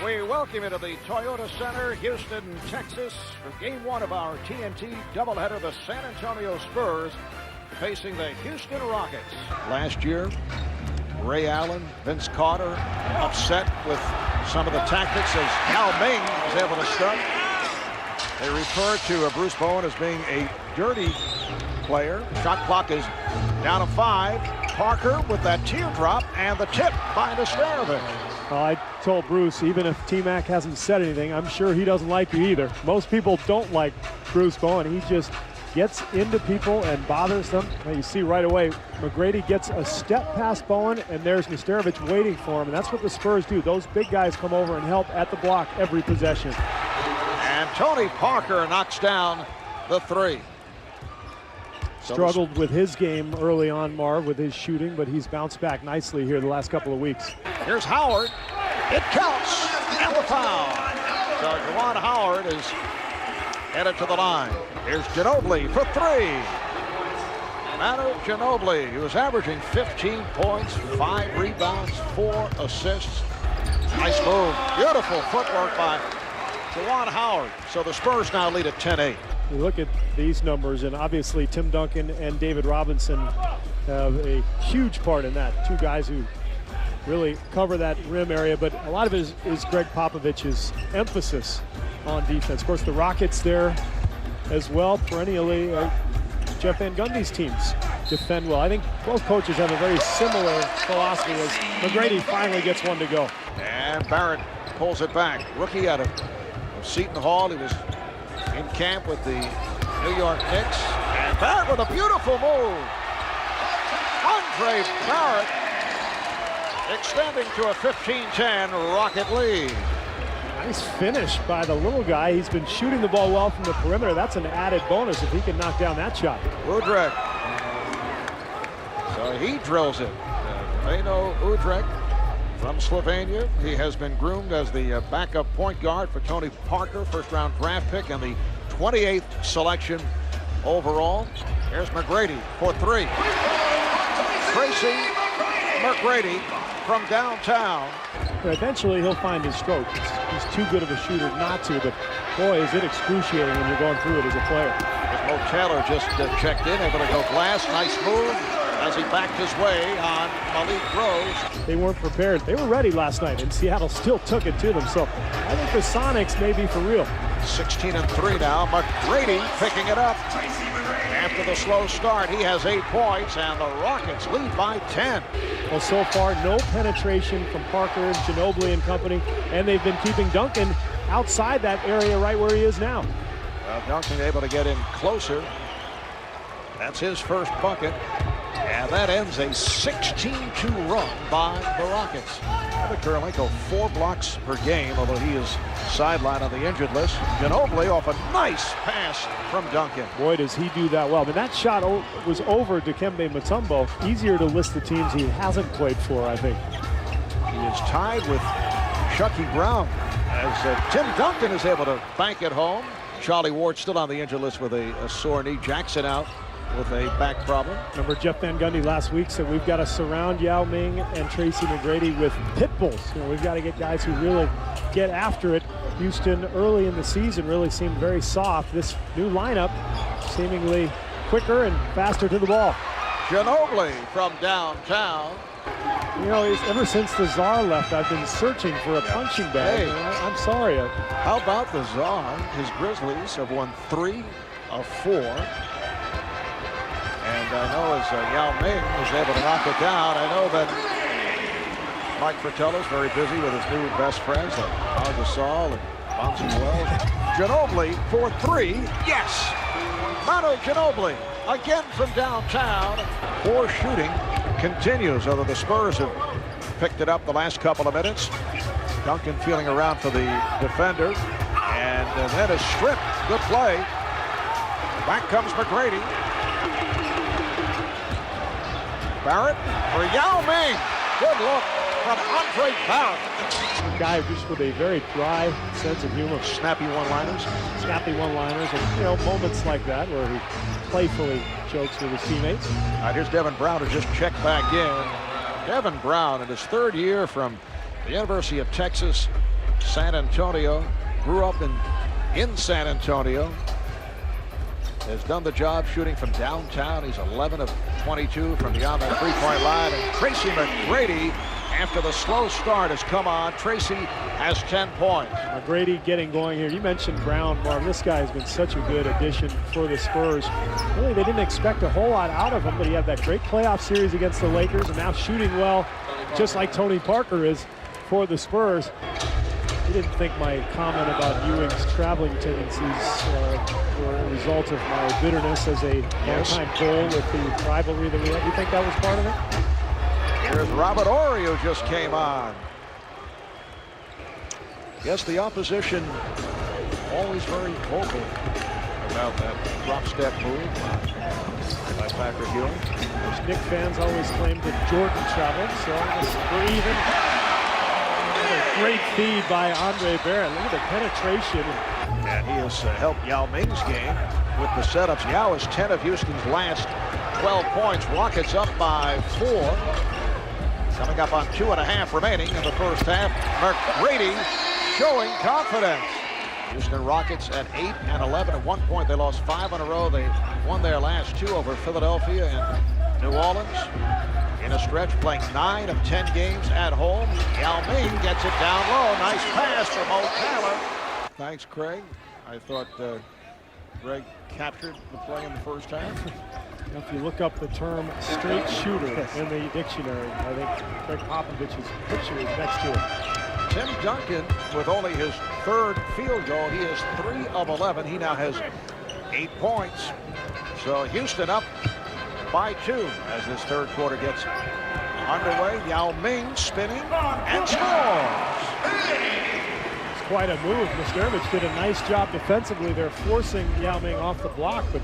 We welcome you to the Toyota Center, Houston, Texas, for Game 1 of our TNT doubleheader. The San Antonio Spurs facing the Houston Rockets. Last year, Ray Allen, Vince Carter upset with some of the tactics as Yao Ming was able to start. They refer to Bruce Bowen as being a dirty player. Shot clock is down to 5. Parker with that teardrop and the tip by Nesterovic. I told Bruce, even if T-Mac hasn't said anything, I'm sure he doesn't like you either. Most people don't like Bruce Bowen. He just gets into people and bothers them. Now you see right away, McGrady gets a step past Bowen, and there's Nesterovic waiting for him, and that's what the Spurs do. Those big guys come over and help at the block every possession. And Tony Parker knocks down the 3. Struggled with his game early on, Marv, with his shooting, but he's bounced back nicely here the last couple of weeks. Here's Howard. It counts. And the foul. So Juwan Howard is headed to the line. Here's Ginobili for 3. Manu Ginobili, who was averaging 15 points, 5 rebounds, 4 assists. Nice move. Beautiful footwork by Juwan Howard. So the Spurs now lead at 10-8. You look at these numbers, and obviously Tim Duncan and David Robinson have a huge part in that. Two guys who really cover that rim area, but a lot of it is Greg Popovich's emphasis on defense. Of course, the Rockets there as well, perennially. Jeff Van Gundy's teams defend well. I think both coaches have a very similar philosophy as McGrady finally gets one to go. And Barrett pulls it back. Rookie out of Seton Hall. He was in camp with the New York Knicks. And Barrett with a beautiful move. Andre Barrett extending to a 15-10 Rocket lead. Nice finish by the little guy. He's been shooting the ball well from the perimeter. That's an added bonus if he can knock down that shot. Udrih. So he drills it. Leno Udrih from Slovenia. He has been groomed as the backup point guard for Tony Parker, first-round draft pick and the 28th selection overall. Here's McGrady for 3. Tracy McGrady from downtown. Eventually he'll find his stroke. He's too good of a shooter not to, but boy, is it excruciating when you're going through it as a player. As Mo Taylor just checked in, able to go glass. Nice move as he backed his way on Malik Rose. They weren't prepared. They were ready last night, and Seattle still took it to them. So I think the Sonics may be for real. 16-3 now. McGrady picking it up. After the slow start, he has 8 points, and the Rockets lead by 10. Well, so far, no penetration from Parker and Ginobili and company, and they've been keeping Duncan outside that area right where he is now. Well, Duncan able to get in closer. That's his first bucket. And that ends a 16-2 run by the Rockets. Kirilenko 4 blocks per game, although he is sidelined on the injured list. Ginobili off a nice pass from Duncan. Boy, does he do that well. But that shot was over Dikembe Mutombo. Easier to list the teams he hasn't played for, I think. He is tied with Chucky Brown as Tim Duncan is able to bank it home. Charlie Ward still on the injured list with a sore knee. Jackson out with a back problem. Remember Jeff Van Gundy last week said we've got to surround Yao Ming and Tracy McGrady with pit bulls. You know, we've got to get guys who really get after it. Houston early in the season really seemed very soft. This new lineup seemingly quicker and faster to the ball. Ginobili from downtown. You know, ever since the Czar left, I've been searching for a punching bag. Hey. I'm sorry. How about the Czar? His Grizzlies have won 3 of 4. And I know as Yao Ming was able to knock it down, I know that Mike Fratello's very busy with his new best friends like Pau Gasol and Bonzi Wells. Ginobili for 3. Yes! Manu Ginobili again from downtown. Poor shooting continues, although the Spurs have picked it up the last couple of minutes. Duncan feeling around for the defender. And then a strip. Good play. Back comes McGrady. Barrett for Yao Ming. Good look from Andre Barrett. A guy just with a very dry sense of humor. Snappy one-liners. Snappy one-liners, and you know, moments like that where he playfully jokes with his teammates. All right, here's Devin Brown who just checked back in. Devin Brown in his 3rd year from the University of Texas San Antonio, grew up in San Antonio. Has done the job shooting from downtown. He's 11 of 22 from beyond that three-point line. And Tracy McGrady, after the slow start, has come on. Tracy has 10 points. McGrady getting going here. You mentioned Brown, Marv. This guy has been such a good addition for the Spurs. Really, they didn't expect a whole lot out of him, but he had that great playoff series against the Lakers and now shooting well, just like Tony Parker is for the Spurs. He didn't think my comment about Ewing's traveling tendencies were a result of my bitterness as a longtime Bull with the rivalry that we had. Do you think that was part of it? Here's Robert Horry, who just came on. Yes, the opposition always very vocal about that drop step move by Patrick Ewing. Knick fans always claim that Jordan traveled, so I guess we're even. Great feed by Andre Barrett. Look at the penetration. And he has helped Yao Ming's game with the setups. Yao is 10 of Houston's last 12 points. Rockets up by 4. Coming up on 2.5 remaining in the first half. McGrady showing confidence. Houston Rockets at 8 and 11. At one point they lost 5 in a row. They won their last 2 over Philadelphia and New Orleans. In a stretch, playing 9 of 10 games at home. Yao Ming gets it down low. Nice pass from O'Connor. Thanks, Craig. I thought Greg captured the play in the first half. If you look up the term straight shooter in the dictionary, I think Greg Popovich's picture is next to it. Tim Duncan, with only his 3rd field goal, he is 3 of 11. He now has 8 points. So Houston up by 2 as this third quarter gets underway. Yao Ming spinning and scores. It's quite a move. McDermott did a nice job defensively. They're forcing Yao Ming off the block, but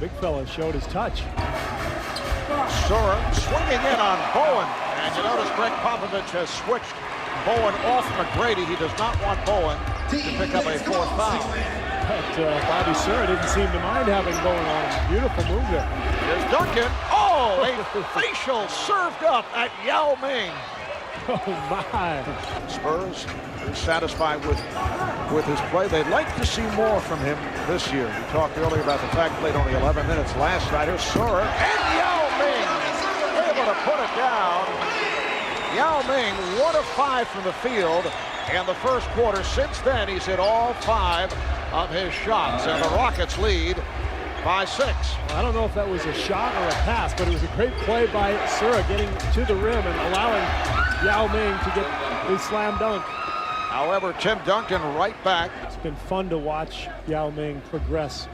big fella showed his touch. Sura swinging in on Bowen, and you notice Greg Popovich has switched Bowen off McGrady. He does not want Bowen to pick up a 4th foul. But Bobby Sura didn't seem to mind having Bowen on him. Beautiful move there. Here's Duncan. Oh, a facial served up at Yao Ming. Oh my! Spurs are satisfied with his play. They'd like to see more from him this year. We talked earlier about the fact he played only 11 minutes last night. Here's Sura and Yao Ming able to put it down. Yao Ming 1 of 5 from the field in the first quarter. Since then, he's hit all 5 of his shots, and the Rockets lead by 6. Well, I don't know if that was a shot or a pass, but it was a great play by Sura getting to the rim and allowing Yao Ming to get a slam dunk. However, Tim Duncan right back. It's been fun to watch Yao Ming progress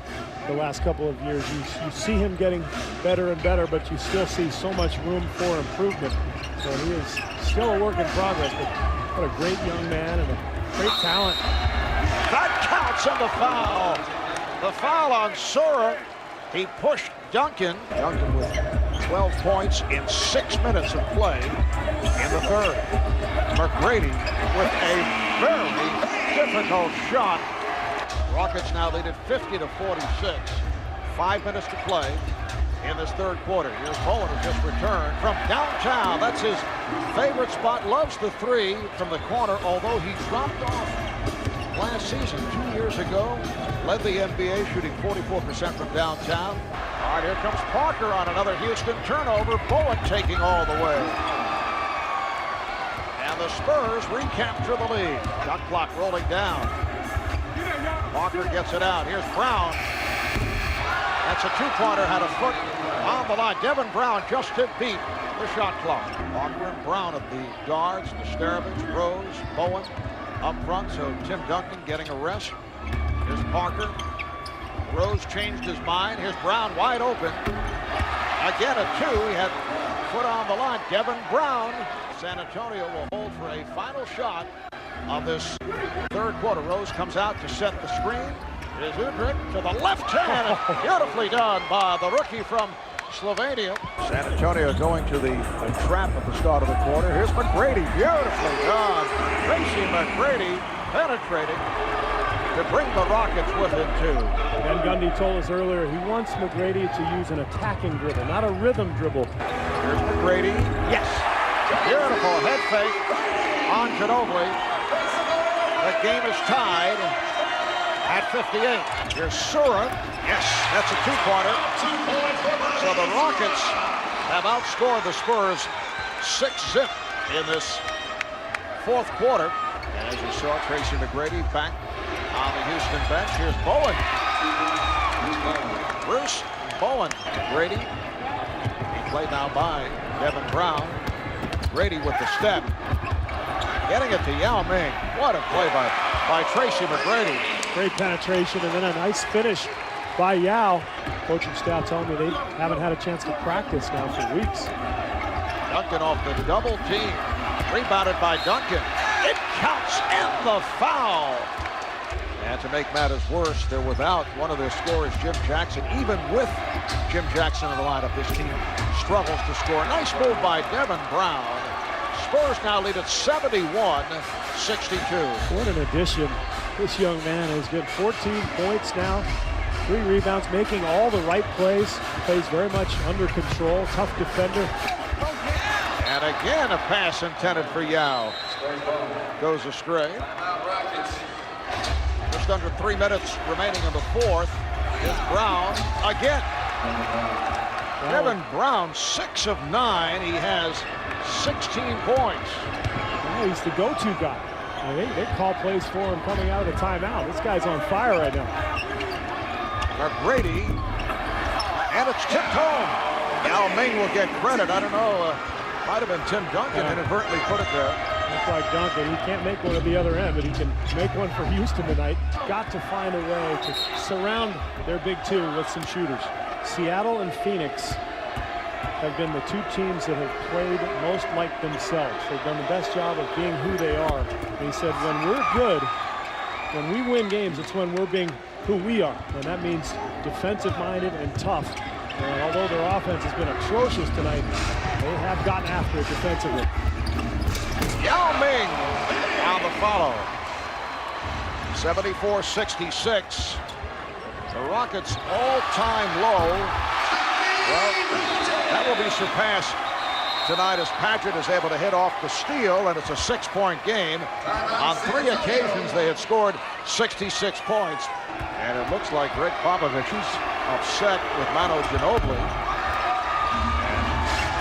the last couple of years. You see him getting better and better, but you still see so much room for improvement. So he is still a work in progress, but what a great young man and a great talent. That counts on the foul. The foul on Sura. He pushed Duncan. Duncan with 12 points in 6 minutes of play in the third. McGrady with a very difficult shot. Rockets now lead at 50-46. 5 minutes to play in this third quarter. Here's Bowen, who just returned from downtown. That's his favorite spot. Loves the 3 from the corner, although he dropped off last season, 2 years ago. Led the NBA, shooting 44% from downtown. All right, here comes Parker on another Houston turnover. Bowen taking all the way. And the Spurs recapture the lead. Shot clock rolling down. Parker gets it out. Here's Brown. That's a 2-pointer, had a foot on the line. Devin Brown just to beat the shot clock. Parker and Brown at the guards, Nesterovich, Rose, Bowen up front, so Tim Duncan getting a rest. Here's Parker. Rose changed his mind. Here's Brown wide open. Again a 2. He had foot on the line. Devin Brown. San Antonio will hold for a final shot of this third quarter. Rose comes out to set the screen. It is Udrih to the left hand. Beautifully done by the rookie from Slovenia. San Antonio going to the trap at the start of the quarter. Here's McGrady. Beautifully done. Tracy McGrady penetrating to bring the Rockets within 2. Ben Gundy told us earlier he wants McGrady to use an attacking dribble, not a rhythm dribble. Here's McGrady. Yes. Beautiful head fake on Ginobili. The game is tied at 58. Here's Sura. Yes, that's a two-pointer. So the Rockets have outscored the Spurs 6-zip in this fourth quarter. And as you saw, Tracy McGrady back on the Houston bench. Here's Bowen. Bruce Bowen. McGrady. He played now by Devin Brown. Grady with the step. Getting it to Yao Ming. What a play by Tracy McGrady. Great penetration and then a nice finish by Yao. Coaching staff telling me they haven't had a chance to practice now for weeks. Duncan off the double team. Rebounded by Duncan. It counts and the foul. And to make matters worse, they're without one of their scorers, Jim Jackson. Even with Jim Jackson in the lineup, this team struggles to score. Nice move by Devin Brown. Spurs now lead at 71-62. What an addition. This young man has got 14 points now, 3 rebounds, making all the right plays. Plays very much under control, tough defender. And again, a pass intended for Yao. Goes astray. Just under 3 minutes remaining in the fourth. Here's Brown again. Devin Brown, 6 of 9. He has 16 points. Well, he's the go-to guy. They call plays for him coming out of the timeout. This guy's on fire right now. McGrady, and it's tipped home. Yao Ming will get credit. I don't know. Might have been Tim Duncan inadvertently put it there. Looks like Duncan. He can't make one at the other end, but he can make one for Houston tonight. Got to find a way to surround their big two with some shooters. Seattle and Phoenix have been the two teams that have played most like themselves. They've done the best job of being who they are. And he said, when we're good, when we win games, it's when we're being who we are. And that means defensive-minded and tough. And although their offense has been atrocious tonight, they have gotten after it defensively. Yao Ming on the follow. 74-66. The Rockets' all-time low. Well, that will be surpassed tonight as Patrick is able to hit off the steal, and it's a 6-point game. On 3 occasions, they had scored 66 points. And it looks like Greg Popovich is upset with Manu Ginobili.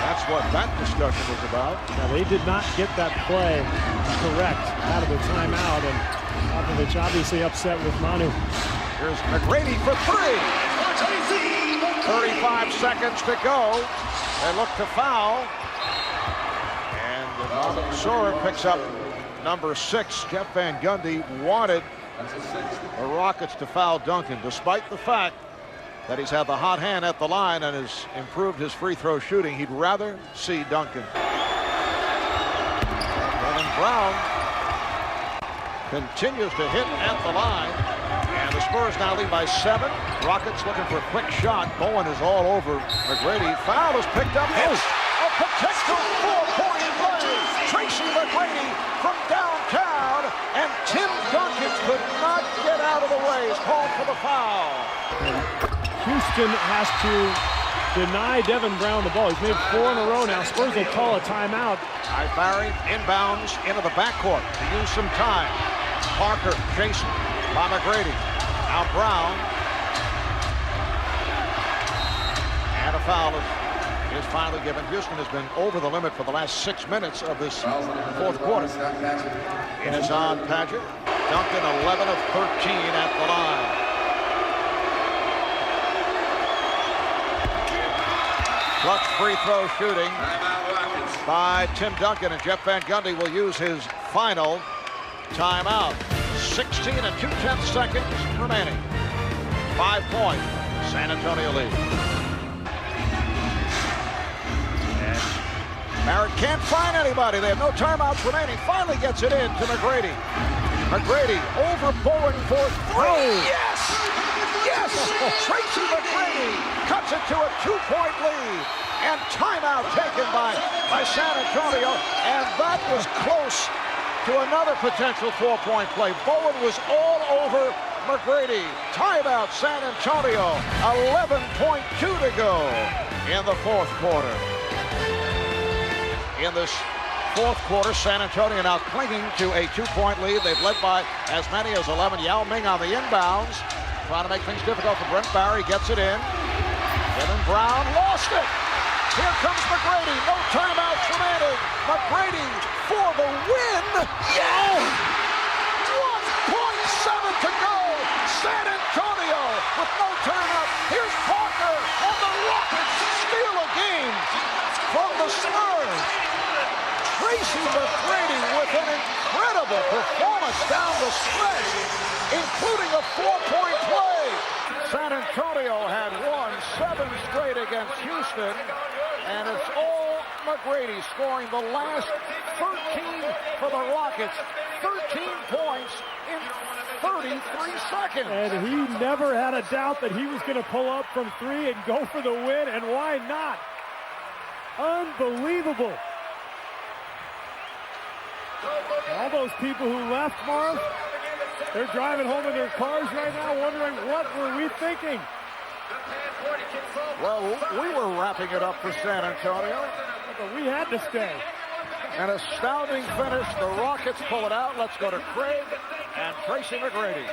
That's what that discussion was about. Now, they did not get that play correct out of the timeout, and Popovich obviously upset with Manu. Here's McGrady for 3. 35 seconds to go. They look to foul. And Sora picks up number 6. Jeff Van Gundy wanted the Rockets to foul Duncan, despite the fact that he's had the hot hand at the line and has improved his free throw shooting. He'd rather see Duncan. Devin Brown continues to hit at the line. And the Spurs now lead by 7. Rockets looking for a quick shot. Bowen is all over McGrady. Foul is picked up. It's a potential 4-point play. Tracy McGrady from downtown. And Tim Duncan could not get out of the way. He's called for the foul. Houston has to deny Devin Brown the ball. He's made 4 in a row now. Spurs will call a timeout. Barry inbounds into the backcourt to use some time. Parker chasing by McGrady. Now Brown. And a foul is finally given. Houston has been over the limit for the last 6 minutes of this fourth quarter. It is on Paget. Duncan 11 of 13 at the line. Clutch free throw shooting by Tim Duncan, and Jeff Van Gundy will use his final timeout. 16 and 2/10 seconds remaining. 5-point San Antonio lead. And Barrett can't find anybody. They have no timeouts remaining. Finally gets it in to McGrady. McGrady over Bowen for 3. Yes! Yes! Tracy McGrady cuts it to a 2-point lead. And timeout taken by San Antonio. And that was close to another potential 4-point play. Bowen was all over McGrady. Timeout San Antonio. 11.2 to go in the fourth quarter. In this fourth quarter. San Antonio now clinging to a 2-point lead. They've led by as many as 11. Yao Ming on the inbounds, trying to make things difficult for Brent Barry. Gets it in. Kevin Brown lost it. Here comes McGrady. No timeouts remaining. McGrady for the win. Yeah! 1.7 to go. San Antonio with no timeout. Here's Parker, and the Rockets steal a game from the Spurs. Tracy McGrady with an incredible performance down the stretch, including a 4-point play. San Antonio had won 7 straight against Houston, and it's all McGrady scoring the last 13 for the Rockets. 13 points in 33 seconds. And he never had a doubt that he was going to pull up from 3 and go for the win, and why not? Unbelievable. All those people who left, Marv, they're driving home in their cars right now wondering, what were we thinking? Well, we were wrapping it up for San Antonio. But we had to stay. An astounding finish. The Rockets pull it out. Let's go to Craig and Tracy McGrady.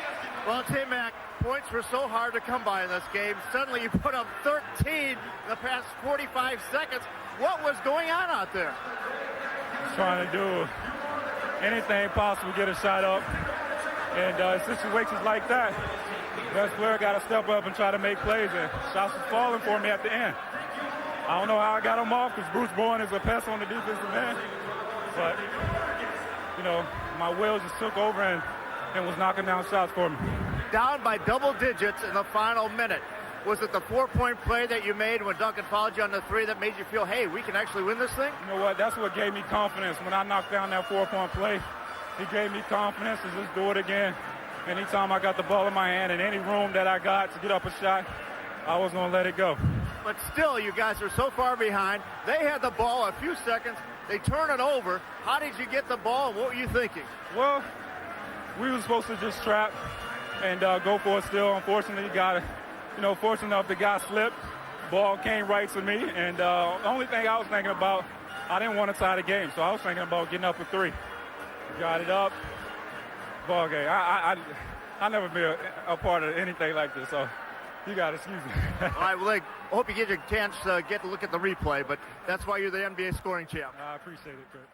Well, T-Mac, points were so hard to come by in this game. Suddenly you put up 13 in the past 45 seconds. What was going on out there? Trying to do anything possible to get a shot up. And situations like that, best player got to step up and try to make plays. And shots was falling for me at the end. I don't know how I got him off because Bruce Bowen is a pest on the defensive end. But, you know, my will just took over and was knocking down shots for me. Down by double digits in the final minute. Was it the 4-point play that you made when Duncan fouled you on the 3 that made you feel, hey, we can actually win this thing? You know what? That's what gave me confidence. When I knocked down that 4-point play, it gave me confidence to just do it again. Anytime I got the ball in my hand in any room that I got to get up a shot, I was going to let it go. But still, you guys are so far behind. They had the ball a few seconds. They turn it over. How did you get the ball? What were you thinking? Well, we were supposed to just trap and go for it still. Unfortunately, fortunate enough the guy slipped. Ball came right to me. And the only thing I was thinking about, I didn't want to tie the game. So I was thinking about getting up for 3. Got it up. Ball game. I never been a part of anything like this. So you got to excuse me. All right, well, I hope you get a chance to get to look at the replay, but that's why you're the NBA scoring champ. I appreciate it, Kurt.